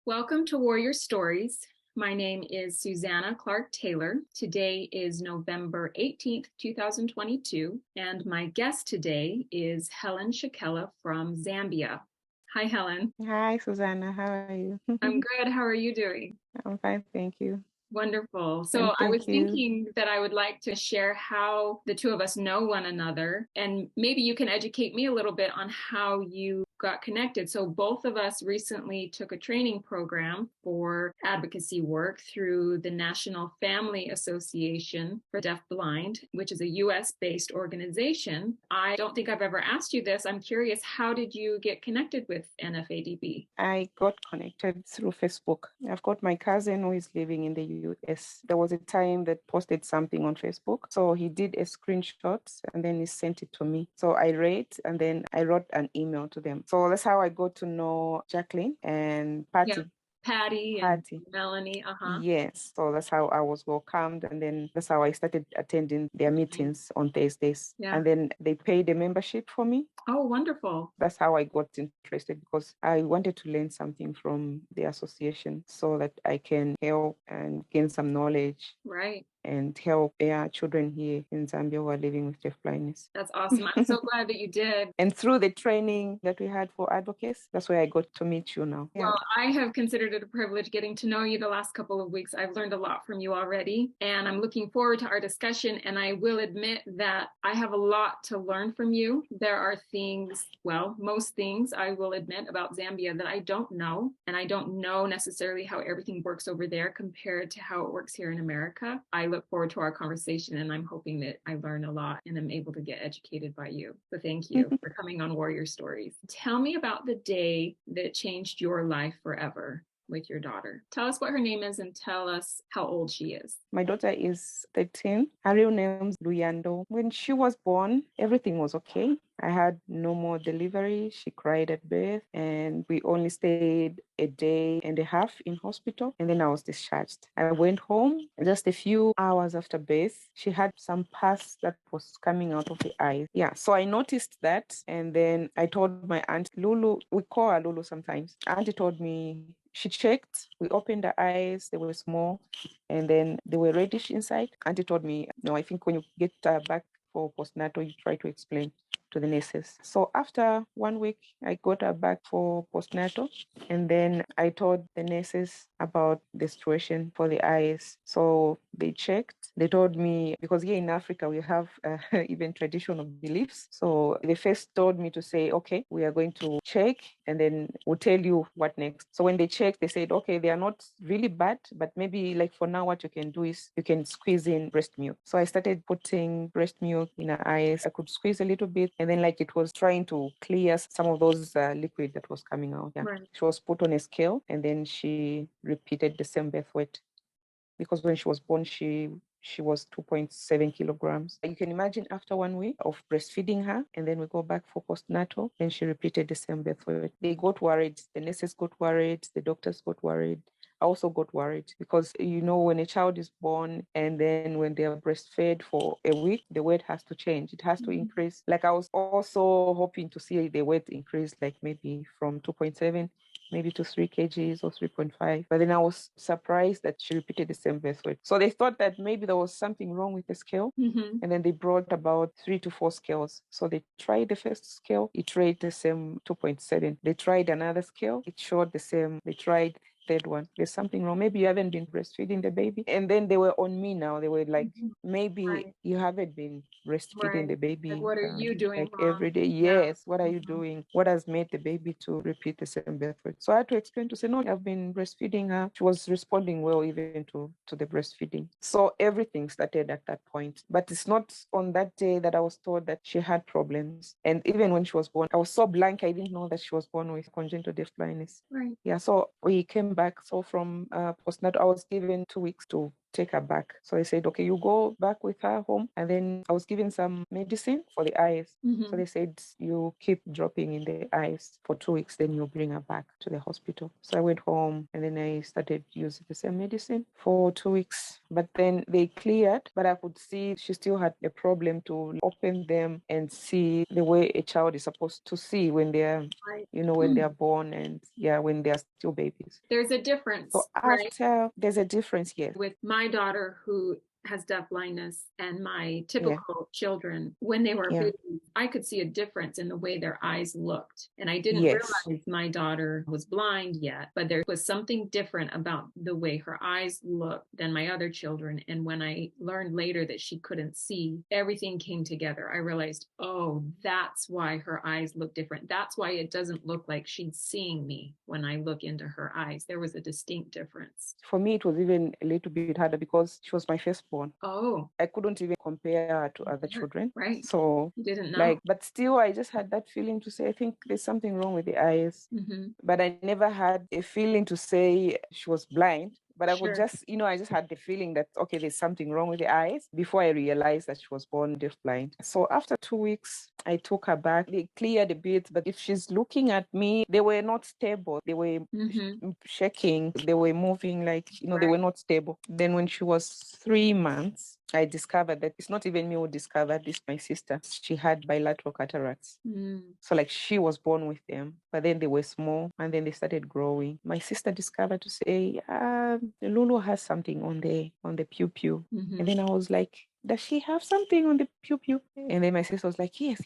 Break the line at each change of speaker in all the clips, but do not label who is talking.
Welcome to Warrior Stories. My name is Susanna Clark Taylor. Today is November 18th, 2022, and my guest today is Hellen Shakele from Zambia. Hi, Hellen.
Hi, Susanna. How are you?
I'm good. How are you doing?
I'm fine, thank you.
Wonderful. So
And
I was
thank you.
thinking that I would like to share how the two of us know one another, and maybe you can educate me a little bit on how you got connected. So both of us recently took a training program for advocacy work through the National Family Association for Deaf Blind, which is a US-based organization. I don't think I've ever asked you this. I'm curious, how did you get connected with NFADB?
I got connected through Facebook. I've got my cousin who is living in the US. There was a time that posted something on Facebook. So he did a screenshot and then he sent it to me. So I read and then I wrote an email to them. So that's how I got to know Jacqueline and
Yeah,
Patty.
Patty and Melanie.
Yes, so that's how I was welcomed, and then that's how I started attending their meetings on Thursdays.
Yeah.
And then they paid a membership for me.
Oh, wonderful.
That's how I got interested, because I wanted to learn something from the association so that I can help and gain some knowledge.
Right.
And help children here in Zambia who are living with deaf blindness.
That's awesome. I'm so glad that you did.
And through the training that we had for advocates, that's where I got to meet you now.
Well, I have considered it a privilege getting to know you the last couple of weeks. I've learned a lot from you already, and I'm looking forward to our discussion. And I will admit that I have a lot to learn from you. There are things, well, most things I will admit about Zambia that I don't know, and I don't know necessarily how everything works over there compared to how it works here in America. I look forward to our conversation, and I'm hoping that I learn a lot and am able to get educated by you. So thank you for coming on Warrior Stories. Tell me about the day that changed your life forever with your daughter. Tell us what her name is and tell us how old she is.
My daughter is 13. Her real name's Luyando. When she was born, everything was okay. I had no more delivery. She cried at birth, and we only stayed a day and a half in hospital, and then I was discharged. I went home just a few hours after birth. She had some pus that was coming out of the eyes. Yeah, so I noticed that, and then I told my aunt Lulu, we call her Lulu sometimes. Auntie told me, she checked, we opened the eyes, they were small, and then they were reddish inside. Auntie told me, no, I think when you get back for postnatal, you try to explain to the nurses. So after 1 week, I got her back for postnatal, and then I told the nurses about the situation for the eyes. So they checked. They told me, because here in Africa, we have even traditional beliefs. So they first told me to say, okay, we are going to check, and then we'll tell you what next. So when they checked, they said, okay, they are not really bad, but maybe like for now, what you can do is you can squeeze in breast milk. So I started putting breast milk in her eyes. I could squeeze a little bit, and then like it was trying to clear some of those liquid that was coming out. Yeah. Right. She was put on a scale, and then she repeated the same birth weight, because when she was born, she was 2.7 kilograms. You can imagine, after 1 week of breastfeeding her, and then we go back for postnatal, then she repeated the same birth weight. They got worried. The nurses got worried. The doctors got worried. I also got worried, because, when a child is born and then when they are breastfed for a week, the weight has to change. It has to increase. Like, I was also hoping to see the weight increase, like maybe from 2.7 maybe to 3 kgs or 3.5. But then I was surprised that she repeated the same birth weight. So they thought that maybe there was something wrong with the scale. Mm-hmm. And then they brought about 3 to 4 scales. So they tried the first scale, it rated the same 2.7. They tried another scale, it showed the same. They tried third one, there's something wrong. Maybe you haven't been breastfeeding the baby. And then they were on me now. They were like, maybe you haven't been breastfeeding the baby.
Like, what are you doing
like
wrong?
every day? Yes. What are you doing? What has made the baby to repeat the same birth weight? So I had to explain, to say, no, I've been breastfeeding her. She was responding well even to the breastfeeding. So everything started at that point. But it's not on that day that I was told that she had problems. And even when she was born, I was so blank, I didn't know that she was born with congenital deaf blindness. Right. Yeah, so we came back. So from postnatal, I was given 2 weeks to take her back. So I said, okay, you go back with her home. And then I was given some medicine for the eyes. So they said, you keep dropping in the eyes for 2 weeks, then you bring her back to the hospital. So I went home and then I started using the same medicine for 2 weeks. But then they cleared, but I could see she still had a problem to open them and see the way a child is supposed to see when they're, when they're born and when they're still babies.
There's a difference,
So after, there's a difference, yes.
With my daughter who has deaf blindness and my typical children, when they were babies, I could see a difference in the way their eyes looked. And I didn't realize my daughter was blind yet, but there was something different about the way her eyes looked than my other children. And when I learned later that she couldn't see, everything came together. I realized, oh, that's why her eyes look different. That's why it doesn't look like she's seeing me when I look into her eyes. There was a distinct difference.
For me, it was even a little bit harder because she was my firstborn.
Oh.
I couldn't even compare her to other children.
Right.
So,
you didn't know.
but still, I just had that feeling to say, I think there's something wrong with the eyes. But I never had a feeling to say she was blind. But I would just, I just had the feeling that, okay, there's something wrong with the eyes before I realized that she was born deafblind. So after 2 weeks, I took her back. They cleared a bit, but if she's looking at me, they were not stable. They were shaking. They were moving like, they were not stable. Then when she was 3 months, I discovered that it's not even me who discovered this, my sister. She had bilateral cataracts. So like she was born with them, but then they were small and then they started growing. My sister discovered to say, Lulu has something on the pew. And then I was like, does she have something on the pew? And then my sister was like, yes.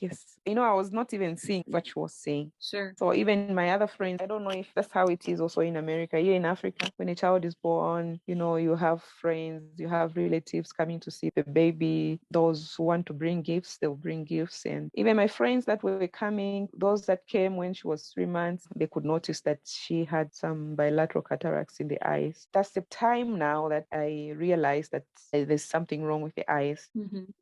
I was not even seeing what she was saying.
Sure.
So even my other friends, I don't know if that's how it is also in America. Here in Africa, when a child is born, you have friends, you have relatives coming to see the baby. Those who want to bring gifts, they'll bring gifts. And even my friends that were coming, those that came when she was 3 months, they could notice that she had some bilateral cataracts in the eyes. That's the time now that I realized that there's something wrong with the eyes.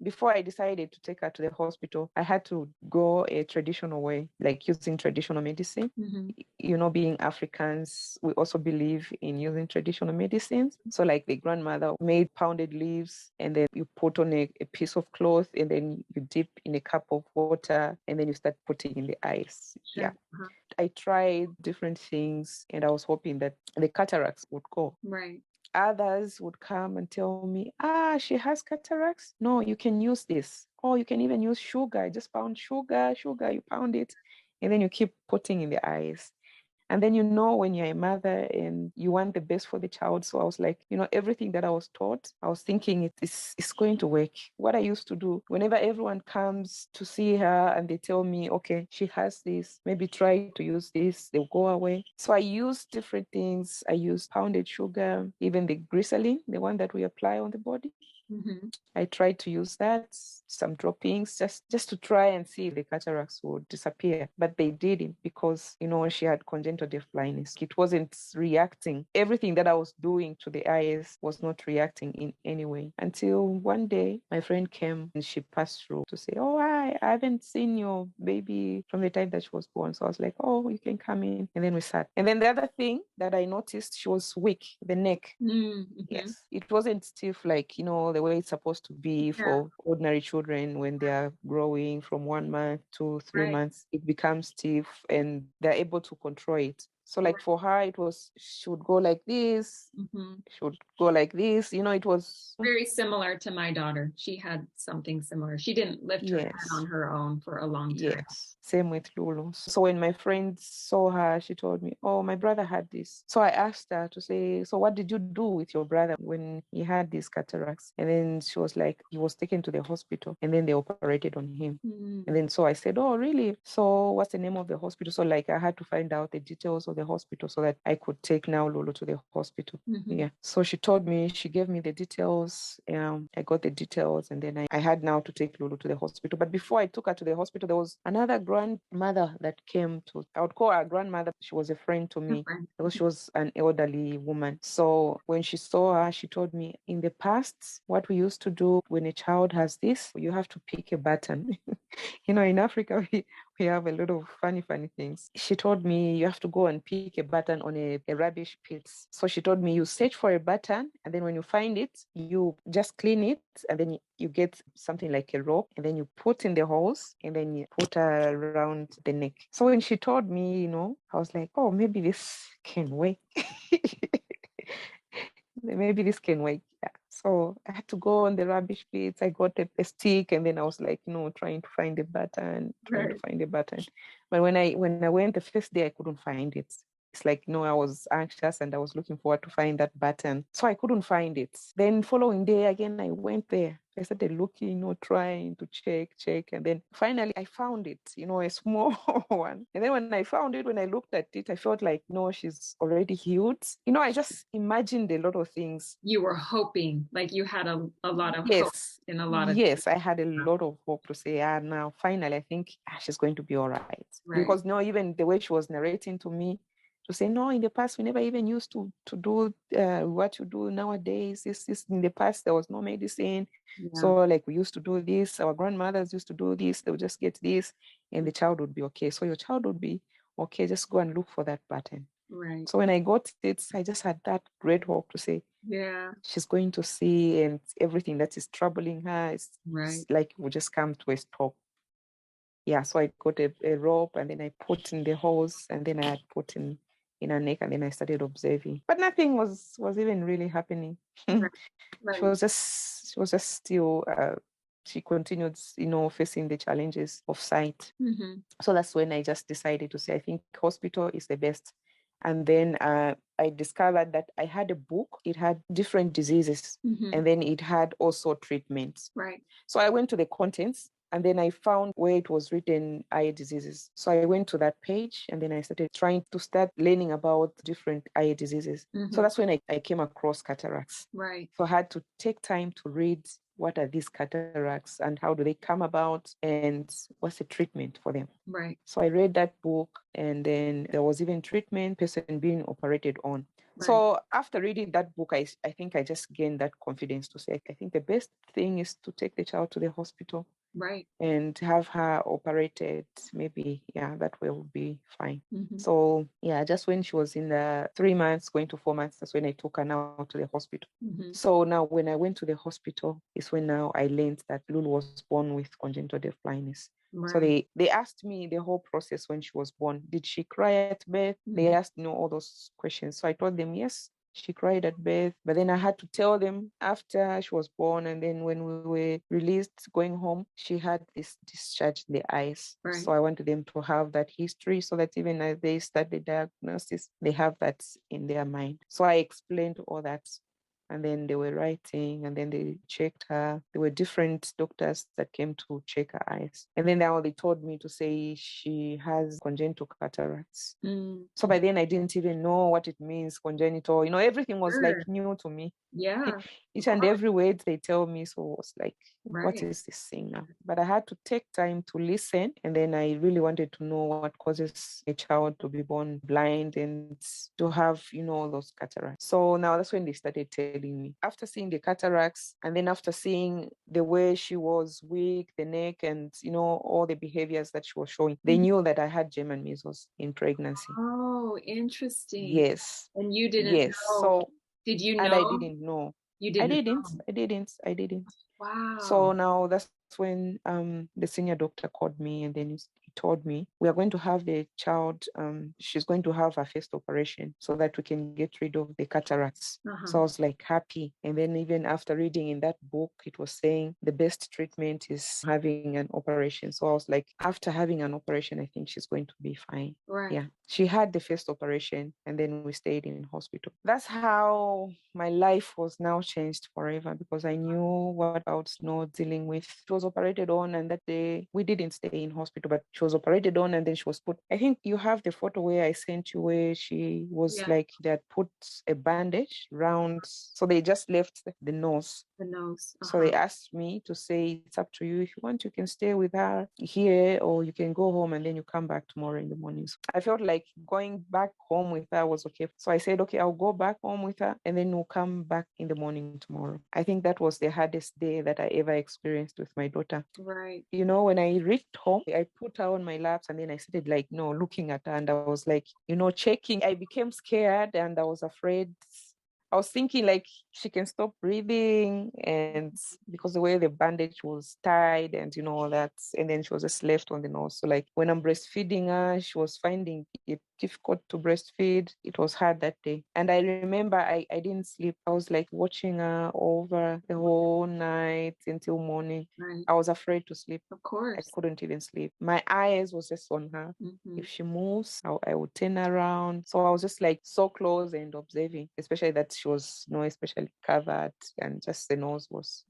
Before I decided to take her to the hospital, I had to go a traditional way, like using traditional medicine. Being Africans, we also believe in using traditional medicines. So like the grandmother made pounded leaves and then you put on a piece of cloth and then you dip in a cup of water and then you start putting in the eyes.
Sure.
I tried different things and I was hoping that the cataracts would go.
Right.
Others would come and tell me, she has cataracts. No, you can use this. Or you can even use sugar. I just pound sugar, you pound it, and then you keep putting in the eyes. And then when you're a mother and you want the best for the child. So I was like, everything that I was taught, I was thinking it's going to work. What I used to do, whenever everyone comes to see her and they tell me, okay, she has this, maybe try to use this, they'll go away. So I used different things. I used pounded sugar, even the glycerin, the one that we apply on the body. I tried to use that, some droppings, just to try and see if the cataracts would disappear. But they didn't because, she had congenital deaf blindness. It wasn't reacting. Everything that I was doing to the eyes was not reacting in any way. Until one day, my friend came and she passed through to say, I haven't seen your baby from the time that she was born. So I was like, oh, you can come in. And then we sat. And then the other thing that I noticed, she was weak, the neck. Yes. It wasn't stiff like, the way it's supposed to be for ordinary children when they are growing from 1 month to 3 months. It becomes stiff and they're able to control it. So like for her, she would go like this, she would go like this, it was
very similar to my daughter. She had something similar. She didn't lift her head on her own for a long time.
Yes, same with Lulu. So when my friend saw her, she told me, oh, my brother had this. So I asked her to say, so what did you do with your brother when he had these cataracts? And then she was like, he was taken to the hospital and then they operated on him. And then so I said, oh, really? So what's the name of the hospital? So like I had to find out the details of the hospital so that I could take now Lulu to the hospital. So she told me, she gave me the details. I got the details and then I had now to take Lulu to the hospital. But before I took her to the hospital, there was another grandmother that came to, I would call her grandmother. She was a friend to me because she was an elderly woman. So when she saw her, she told me, in the past, what we used to do when a child has this, you have to pick a button. In Africa, we have a lot of funny things. She told me you have to go and pick a button on a rubbish pit. So she told me you search for a button, and then when you find it, you just clean it, and then you get something like a rope, and then you put in the holes, and then you put around the neck. So when she told me, I was like, oh, maybe this can work. Maybe this can work. Yeah. So I had to go on the rubbish pits. I got a stick, and then I was like, trying to find a button, trying to
Right.
find a button. But when I went the first day, I couldn't find it. It's like, I was anxious and I was looking forward to find that button. So I couldn't find it. Then following day again, I went there. I started looking, trying to check. And then finally I found it, a small one. And then when I found it, when I looked at it, I felt like, no, she's already healed. I just imagined a lot of things.
You were hoping, like you had a lot of hope
Yes.
in a lot of
Yes, I had a lot of hope to say, now finally, I think she's going to be all right.
right.
Because no, even the way she was narrating to me, to say, no, in the past, we never even used to do what you do nowadays. This in the past, there was no medicine.
Yeah.
So, like, we used to do this. Our grandmothers used to do this. They would just get this, and the child would be okay. So, your child would be okay. Just go and look for that button.
Right.
So, when I got it, I just had that great hope to say,
Yeah.
she's going to see, and everything that is troubling her is
Right.
like will just come to a stop. Yeah, so I got a rope, and then I put in the hose, and then I had put in her neck, and then I started observing. But nothing was even really happening.
Right.
She
Right.
was just still she continued, facing the challenges of sight.
Mm-hmm.
So that's when I just decided to say, I think hospital is the best. And then I discovered that I had a book. It had different diseases,
Mm-hmm.
and then it had also treatments.
Right.
So I went to the contents, and then I found where it was written eye diseases. So I went to that page, and then I started trying to start learning about different eye diseases. So
Mm-hmm.
that's when I came across cataracts.
Right.
So I had to take time to read what are these cataracts and how do they come about and what's the treatment for them.
Right.
So I read that book, and then there was even treatment, person being operated on.
Right.
So after reading that book, I think I just gained that confidence to say, I think the best thing is to take the child to the hospital
Right.
and have her operated. Maybe, yeah, that way will be fine.
Mm-hmm.
So yeah, just when she was in the 3 months, going to 4 months, that's when I took her now to the hospital.
Mm-hmm.
So now when I went to the hospital, is when now I learned that Lulu was born with congenital deaf blindness. So
Right.
they asked me the whole process when she was born. Did she cry at birth? They
Mm-hmm.
asked, all those questions. So I told them, yes, she cried at birth. But then I had to tell them after she was born, and then when we were released going home, she had this discharge in the eyes.
Right.
So I wanted them to have that history so that even as they start the diagnosis, they have that in their mind. So I explained all that. And then they were writing, and then they checked her. There were different doctors that came to check her eyes. And then now they told me to say she has congenital cataracts.
Mm.
So by then I didn't even know what it means, congenital. Everything was like
Sure.
new to me.
Yeah.
Each and every word they tell me, so it was like, what
Right.
is this thing now? But I had to take time to listen, and then I really wanted to know what causes a child to be born blind and to have, all those cataracts. So now that's when they started telling me. After seeing the cataracts, and then after seeing the way she was weak, the neck, and all the behaviors that she was showing, they
Mhm.
knew that I had German measles in pregnancy.
Oh, interesting.
Yes.
And you didn't
Yes.
know.
So,
Did you
and I
know?
didn't know.
You
I
didn't
didn't.
know.
I didn't. I didn't.
Wow.
So now that's when the senior doctor called me, and then he told me we are going to have the child. She's going to have her first operation so that we can get rid of the cataracts.
Uh-huh.
So I was like happy. And then even after reading in that book, it was saying the best treatment is having an operation. So I was like, after having an operation, I think she's going to be fine.
Right.
Yeah. She had the first operation, and then we stayed in hospital. That's how my life was now changed forever, because I knew what I was dealing with. She was operated on, and that day we didn't stay in hospital, but she she was operated on, and then she was put, I think you have the photo where I sent you where she was like, they had put a bandage round, so they just left the nose.
The nose.
So they asked me to say, it's up to you. If you want, you can stay with her here, or you can go home and then you come back tomorrow in the morning. So I felt like going back home with her was okay. So I said, okay, I'll go back home with her and then we'll come back in the morning tomorrow. I think that was the hardest day that I ever experienced with my daughter.
Right.
You know, when I reached home, I put her on my laps and then I started like, looking at her, and I was like, checking. I became scared and I was afraid. I was thinking like she can stop breathing, and because the way the bandage was tied and all that, and then she was just left on the nose. So like when I'm breastfeeding her, she was finding it difficult to breastfeed. It was hard that day. And I remember I didn't sleep. I was like watching her over the whole night until morning.
Right.
I was afraid to sleep.
Of course.
I couldn't even sleep. My eyes was just on her. If she moves, I would turn around. So I was just like so close and observing, especially that she was especially covered and just the nose was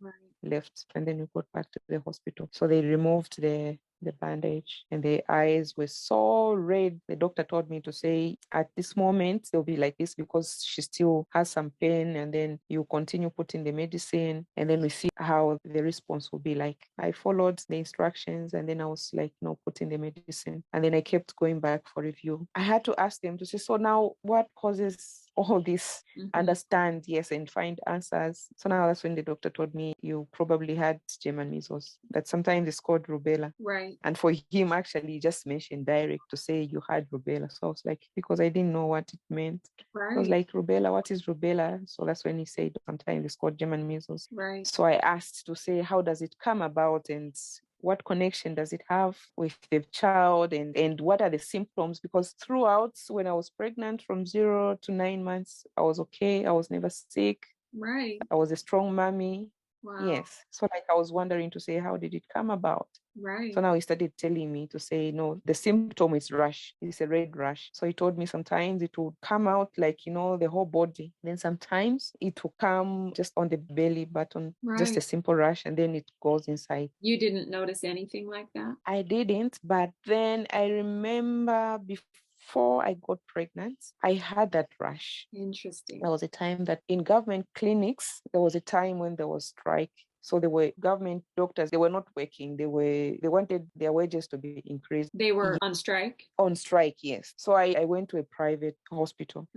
left. And then we got back to the hospital. So they removed the bandage and the eyes were so red. The doctor told me to say at this moment they'll be like this because she still has some pain, and then you continue putting the medicine and then we see how the response will be like. I followed the instructions and then I was like, putting the medicine, and then I kept going back for review. I had to ask them to say, so now what causes all this? Understand, yes, and find answers. So now that's when the doctor told me, you probably had German measles, that sometimes it's called rubella.
Right.
And for him, actually, he just mentioned direct to say you had rubella. So I was like, because I didn't know what it meant.
Right.
I was like, rubella, what is rubella? So that's when he said sometimes it's called German measles.
Right.
So I asked to say, how does it come about, and what connection does it have with the child, and what are the symptoms? Because throughout, when I was pregnant from 0 to 9 months, I was okay. I was never sick.
Right.
I was a strong mommy.
Wow.
Yes. So like I was wondering to say, how did it come about?
Right.
So now he started telling me to say, no, the symptom is rash. It's a red rash. So he told me sometimes it will come out like, the whole body. Then sometimes it will come just on the belly button, just a simple rash, and then it goes inside.
You didn't notice anything like that?
I didn't, but then I remember before I got pregnant, I had that rash.
Interesting.
There was a time that in government clinics, there was a time when there was strike. So there were government doctors, they were not working. They wanted their wages to be increased.
They were on strike?
On strike, yes. So I went to a private hospital.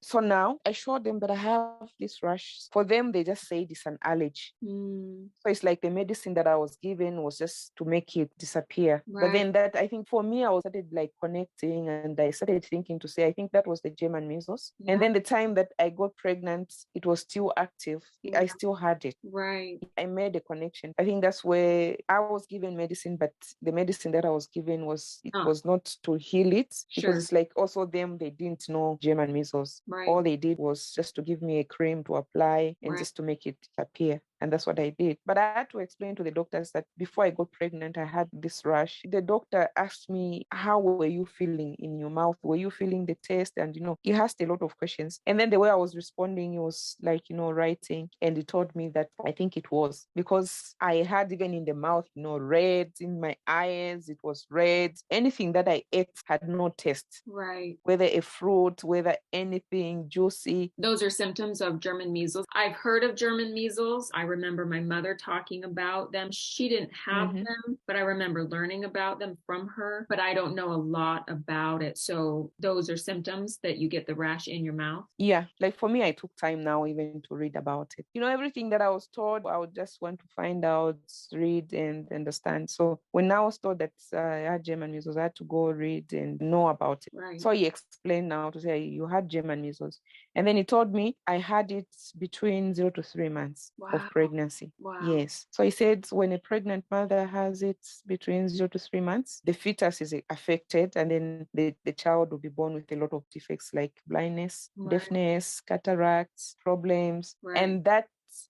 So now I showed them that I have this rash. For them, they just said it's an allergy. So it's like the medicine that I was given was just to make it disappear.
Right.
But then that, I think for me, I started like connecting, and I started thinking to say, I think that was the German measles. And then the time that I got pregnant, it was still active. I still had it.
Right.
I made a connection. I think that's where I was given medicine, but the medicine that I was given was not to heal it, because it's like also them, they didn't know German measles.
Right.
All they did was just to give me a cream to apply and just to make it appear. And that's what I did. But I had to explain to the doctors that before I got pregnant, I had this rash. The doctor asked me, how were you feeling in your mouth? Were you feeling the taste? And, he asked a lot of questions. And then the way I was responding, he was like, writing. And he told me that I think it was because I had even in the mouth, red in my eyes. It was red. Anything that I ate had no taste.
Right.
Whether a fruit, whether anything juicy.
Those are symptoms of German measles. I've heard of German measles. I remember my mother talking about them. She didn't have them, but I remember learning about them from her, but I don't know a lot about it. So those are symptoms that you get the rash in your mouth?
Yeah, like for me, I took time now even to read about it. Everything that I was taught, I would just want to find out, read and understand. So when I was told that I had German measles, I had to go read and know about it.
Right.
So he explained now to say, you had German measles. And then he told me I had it between 0 to 3 months of pregnancy.
Wow.
Yes. So he said when a pregnant mother has it between 0 to 3 months, the fetus is affected, and then the child will be born with a lot of defects like blindness, deafness, cataracts, problems. And that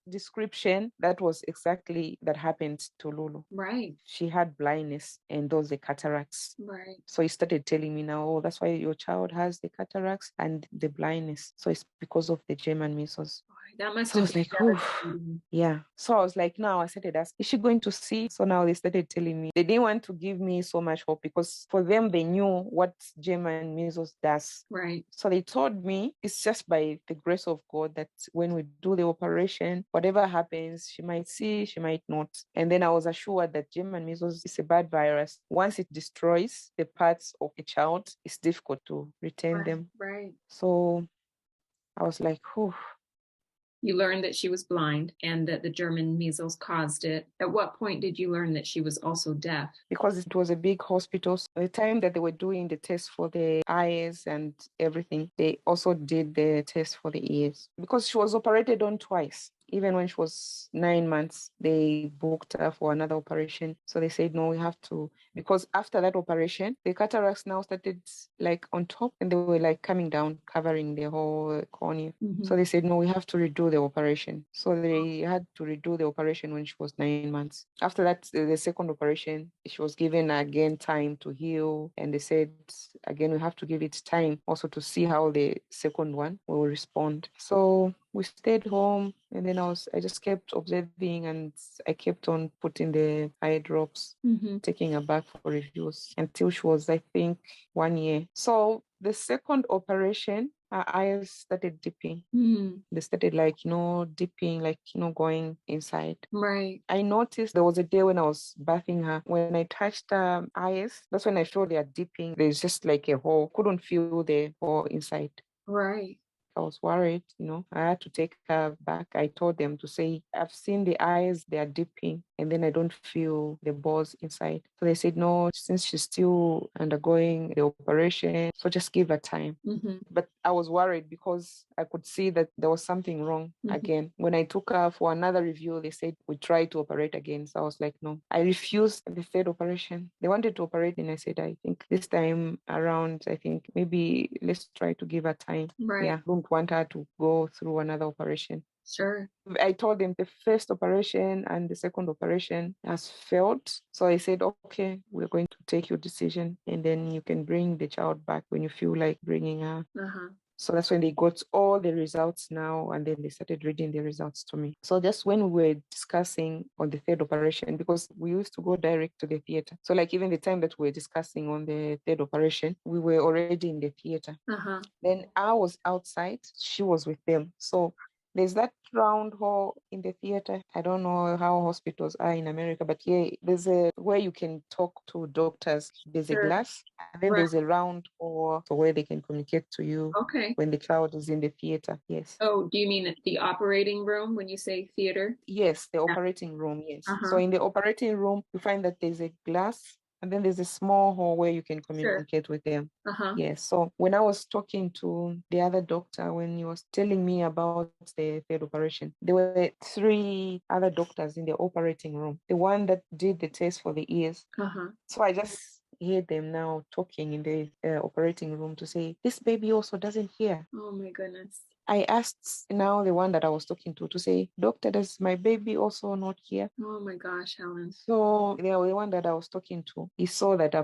description, that was exactly that happened to Lulu.
Right.
She had blindness and those the cataracts.
Right.
So he started telling me now, oh, that's why your child has the cataracts and the blindness. So it's because of the German measles.
Oh, That must
So I
have
was
been
like, oh,
devastating.
yeah. So I was like, now I started asking, is she going to see? So now they started telling me they didn't want to give me so much hope because for them, they knew what German measles does.
Right.
So they told me it's just by the grace of God that when we do the operation, whatever happens, she might see, she might not. And then I was assured that German measles is a bad virus. Once it destroys the parts of a child, it's difficult to retain
Right.
them.
Right.
So I was like, oh,
You learned that she was blind and that the German measles caused it. At what point did you learn that she was also deaf?
because it was a big hospital. So the time that they were doing the test for the eyes and everything, they also did the test for the ears because she was operated on twice. Even when she was 9 months, they booked her for another operation. So they said, no, we have to, because after that operation, the cataracts now started like on top and they were like coming down, covering the whole cornea.
Mm-hmm.
So they said, no, we have to redo the operation. So they had to redo the operation when she was 9 months. After that, the second operation, she was given again time to heal. And they said, again, we have to give it time also to see how the second one will respond. So we stayed home and then I just kept observing and I kept on putting the eye drops,
Mm-hmm.
taking her back for reviews until she was, I think, 1 year. So the second operation, her eyes started dipping.
Mm.
They started like, dipping, like, going inside.
Right.
I noticed there was a day when I was bathing her. When I touched her eyes, that's when I saw they are dipping. There's just like a hole. Couldn't feel the hole inside.
Right.
I was worried, I had to take her back. I told them to say, I've seen the eyes, they are dipping, and then I don't feel the balls inside. So they said, no, since she's still undergoing the operation, so just give her time.
Mm-hmm.
But I was worried because I could see that there was something wrong
Mm-hmm.
again. When I took her for another review, they said we try to operate again. So I was like, no. I refused the third operation. They wanted to operate, and I said, I think this time around, I think maybe let's try to give her time.
Right.
Yeah, don't want her to go through another operation.
Sure.
I told them the first operation and the second operation has failed. So I said, okay, we're going to take your decision and then you can bring the child back when you feel like bringing her.
Uh-huh.
So that's when they got all the results now, and then they started reading the results to me. So that's when we were discussing on the third operation, because we used to go direct to the theater. So like even the time that we were discussing on the third operation, we were already in the theater.
Uh-huh.
Then I was outside, she was with them. So there's that round hall in the theater. I don't know how hospitals are in America, but yeah, there's a where you can talk to doctors. There's a
Sure.
glass, and then
Right.
there's a round hall so where they can communicate to you
Okay.
when the child is in the theater. Yes.
Oh, do you mean the operating room when you say theater?
Yes, the
Yeah.
operating room, yes. So
Uh-huh.
in the operating room, you find that there's a glass and then there's a small hall where you can
Sure.
communicate with them.
Uh-huh.
Yes. So when I was talking to the other doctor, when he was telling me about the third operation, there were three other doctors in the operating room. The one that did the test for the ears.
Uh-huh.
So I just hear them now talking in the operating room to say, this baby also doesn't hear.
Oh my goodness.
I asked now the one that I was talking to say, Doctor, does my baby also not hear?
Oh my gosh, Helen.
So the one that I was talking to, he saw that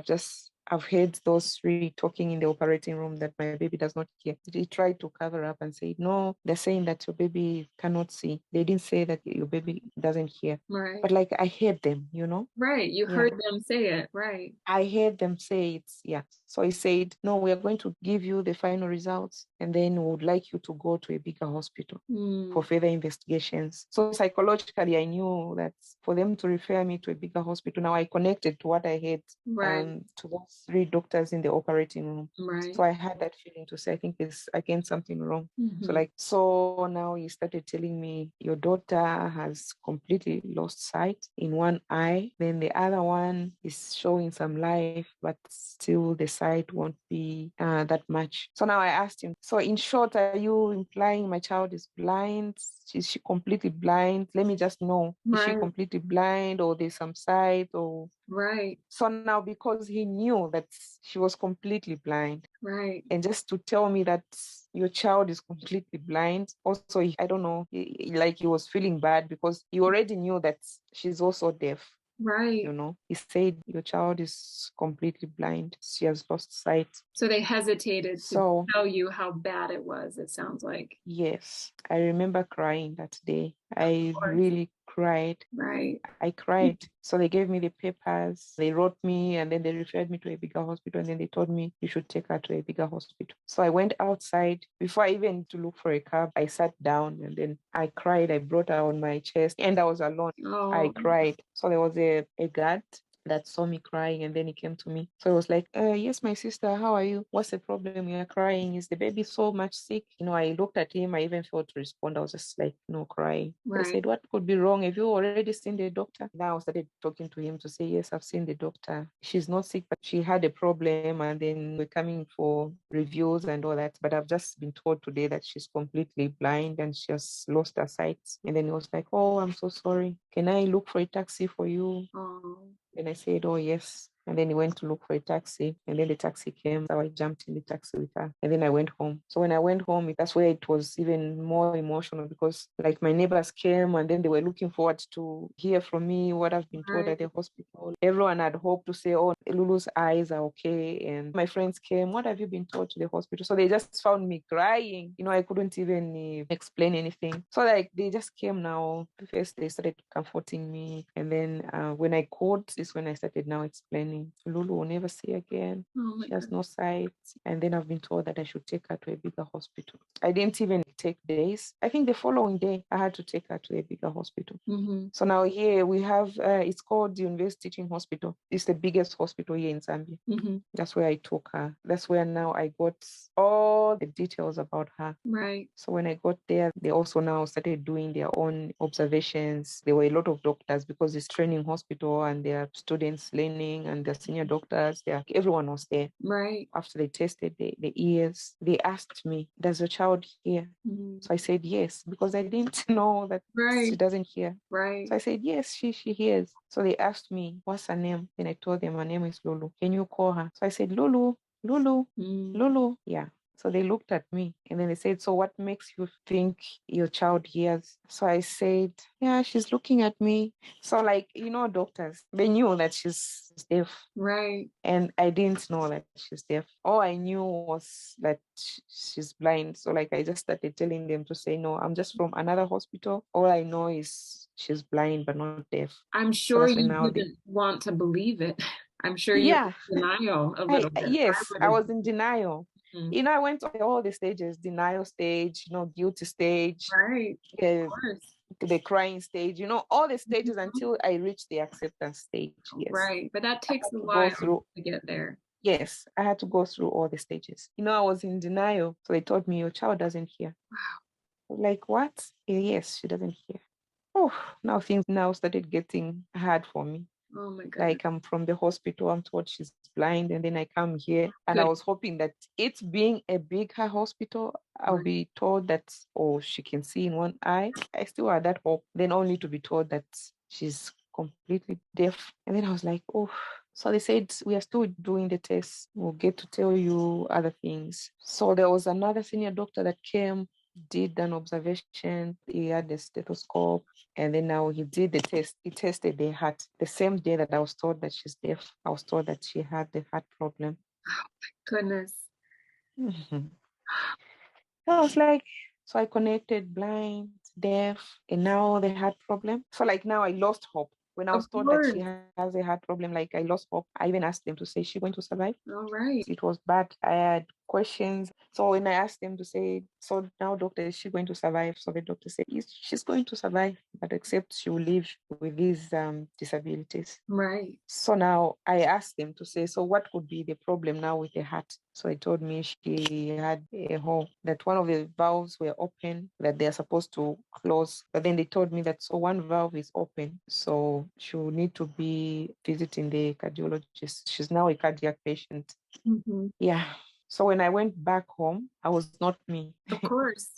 I've heard those three talking in the operating room that my baby does not hear. He tried to cover up and say, no, they're saying that your baby cannot see. They didn't say that your baby doesn't hear.
Right.
But like I heard them,
Right. You
Yeah.
heard them say it. Right.
I heard them say it. Yeah. So he said, no, we are going to give you the final results and then we would like you to go to a bigger hospital for further investigations. So psychologically, I knew that for them to refer me to a bigger hospital, now I connected to what I heard
Right.
to those three doctors in the operating room.
Right.
So I had that feeling to say, I think there's again something wrong.
Mhm.
So now he started telling me, your daughter has completely lost sight in one eye. Then the other one is showing some life, but still the sight won't be that much. So now I asked him, so in short, are you implying my child is blind? Is she completely blind? Let me just know. Is she
Right.
completely blind or there's some sight or...
Right.
So now, because he knew that she was completely blind,
Right.
and just to tell me that your child is completely blind, also, I don't know, like he was feeling bad because he already knew that she's also deaf.
Right.
He said your child is completely blind. She has lost sight.
So they hesitated to
So
tell you how bad it was, it sounds like.
yes, I remember crying that day.
Of
I
course.
really cried.
Right.
I cried. So they gave me the papers, they wrote me, and then they referred me to a bigger hospital. And then they told me you should take her to a bigger hospital. So I went outside. Before I even to look for a cab, I sat down and then I cried. I brought her on my chest and I was alone. I
Oh,
cried. So there was a guard that saw me crying and then he came to me. So I was like, yes, my sister, how are you? What's the problem? You're crying. Is the baby so much sick? I looked at him. I even failed to respond. I was just like, no, crying. They
right.
said, what could be wrong? Have you already seen the doctor? Now I started talking to him to say, yes, I've seen the doctor. She's not sick, but she had a problem. And then we're coming for reviews and all that. But I've just been told today that she's completely blind and she has lost her sight. And then he was like, oh, I'm so sorry. Can I look for a taxi for you?
Oh,
And I said, oh, yes. And then he went to look for a taxi. And then the taxi came. So I jumped in the taxi with her. And then I went home. So when I went home, that's where it was even more emotional because like my neighbors came and then they were looking forward to hear from me what I've been told
right.
at the hospital. Everyone had hoped to say, oh, Lulu's eyes are okay. And my friends came, what have you been told to the hospital? So they just found me crying. I couldn't even explain anything. So like they just came now. First, they started comforting me. And then when I called, is when I started now explaining. Lulu will never see again.
Oh my
She has
God.
no sight. And then I've been told that I should take her to a bigger hospital. I didn't even take days. I think the following day, I had to take her to a bigger hospital.
Mm-hmm.
So now here we have, it's called the University Teaching Hospital. It's the biggest hospital here in Zambia.
Mm-hmm.
That's where I took her. That's where now I got all the details about her.
Right.
So when I got there, they also now started doing their own observations. There were a lot of doctors because it's training hospital and there are students learning and the senior doctors. Everyone was there.
Right.
After they tested the ears, they asked me, does your child hear?
Mm-hmm.
So I said yes, because I didn't know that she
Right.
doesn't hear.
Right.
So I said, yes, she hears. So they asked me, what's her name? Then I told them her name is Lulu. Can you call her? So I said, Lulu, Lulu,
Mm.
Lulu. Yeah. So they looked at me and then they said, so what makes you think your child hears? So I said, yeah, she's looking at me. So like, doctors, they knew that she's deaf.
Right.
And I didn't know that she's deaf. All I knew was that she's blind. So like I just started telling them to say, no, I'm just from another hospital. All I know is she's blind but not deaf.
I'm
So
sure
that's when
you
now
didn't want to believe it. I'm sure you
yeah,
were in denial a little bit. I
yes,
would
I
have.
was in denial.
Mm.
I went through all the stages, denial stage, guilty stage,
Right. Of
uh,
course.
the crying stage, all the stages
Mhm.
until I reached the acceptance stage. Yes.
Right. But that
I
takes
had
a
to go
while
through
to get there.
Yes, I had to go through all the stages. I was in denial. So they told me your child doesn't hear.
Wow.
Like what? Yes, she doesn't hear. Oh, now things now started getting hard for me.
Oh my goodness.
Like I'm from the hospital, I'm told she's blind, and then I come here and I
Good.
was hoping that it being a bigger hospital, I'll
Right.
be told that, oh, she can see in one eye. I still had that hope, then only to be told that she's completely deaf. And then I was like, oh. So they said, we are still doing the tests. We'll get to tell you other things. So there was another senior doctor that came, did an observation. He had a stethoscope. And then now he did the test. He tested the heart. The same day that I was told that she's deaf, I was told that she had the heart problem.
Goodness.
Mhm. I was like, so I connected blind, deaf, and now the heart problem. So like now I lost hope. When I
Of
was told that she
course.
has a heart problem, like I lost hope. I even asked them to say, is she going to survive?
All right.
It was bad. I had questions. So when I asked them to say, so now doctor, is she going to survive? So the doctor said, yes, she's going to survive, but except she will live with these disabilities.
Right.
So now I asked them to say, so what could be the problem now with the heart? So he told me she had a hole, that one of the valves were open, that they are supposed to close. But then they told me that so one valve is open, so she will need to be visiting the cardiologist. She's now a cardiac patient.
Mm-hmm.
Yeah. So when I went back home, I was not me.
Of course.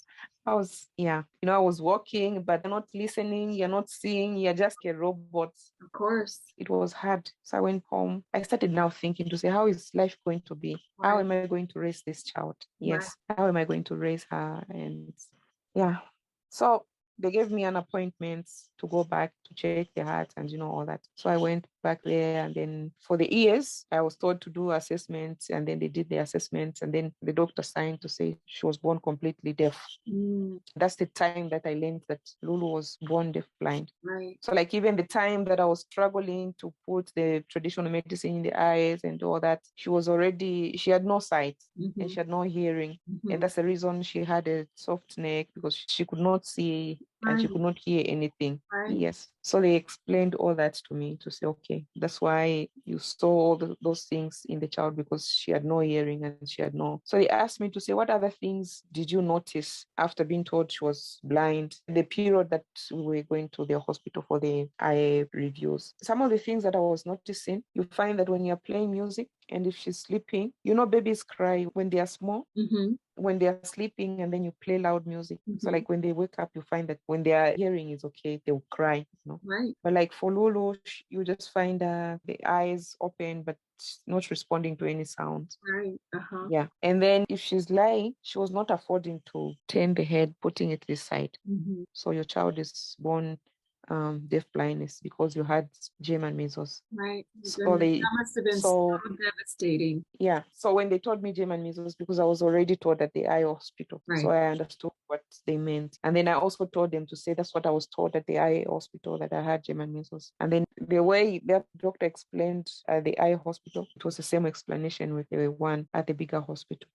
I was, yeah, I was walking, but you're not listening, you're not seeing, you're just a robot.
Of course.
It was hard. So I went home. I started now thinking to say, how is life going to be? How
Right.
am I going to raise this child?
Right.
Yes. How am I going to raise her? And yeah. So they gave me an appointment to go back to check the heart and all that. So I went back there, and then for the ears, I was told to do assessments, and then they did the assessments, and then the doctor signed to say she was born completely deaf. That's the time that I learned that Lulu was born deaf blind.
Right.
So like even the time that I was struggling to put the traditional medicine in the eyes and all that, she had no sight and she had no hearing. And that's the reason she had a soft neck, because she could not see and she could not hear anything.
Right.
Yes. So they explained all that to me to say, okay, that's why you saw all those things in the child, because she had no hearing and she had no. So they asked me to say, what other things did you notice after being told she was blind? The period that we were going to the hospital for the eye reviews. Some of the things that I was noticing, you find that when you're playing music and if she's sleeping, babies cry when they are small. When they are sleeping and then you play loud music. So like when they wake up, you find that when their hearing is okay, they will cry.
Right.
But like for Lulu, you just find the eyes open, but not responding to any sound.
Right.
Yeah. And then if she's lying, she was not affording to turn the head, putting it this side. So your child is born deaf blindness because you had germ measles.
Right.
So
That must have been so devastating.
Yeah. So when they told me germ measles, because I was already taught at the eye hospital,
Right.
so I understood what they meant. And then I also told them to say that's what I was taught at the eye hospital, that I had germ measles. And then the way that doctor explained at the eye hospital, it was the same explanation with the one at the bigger hospital.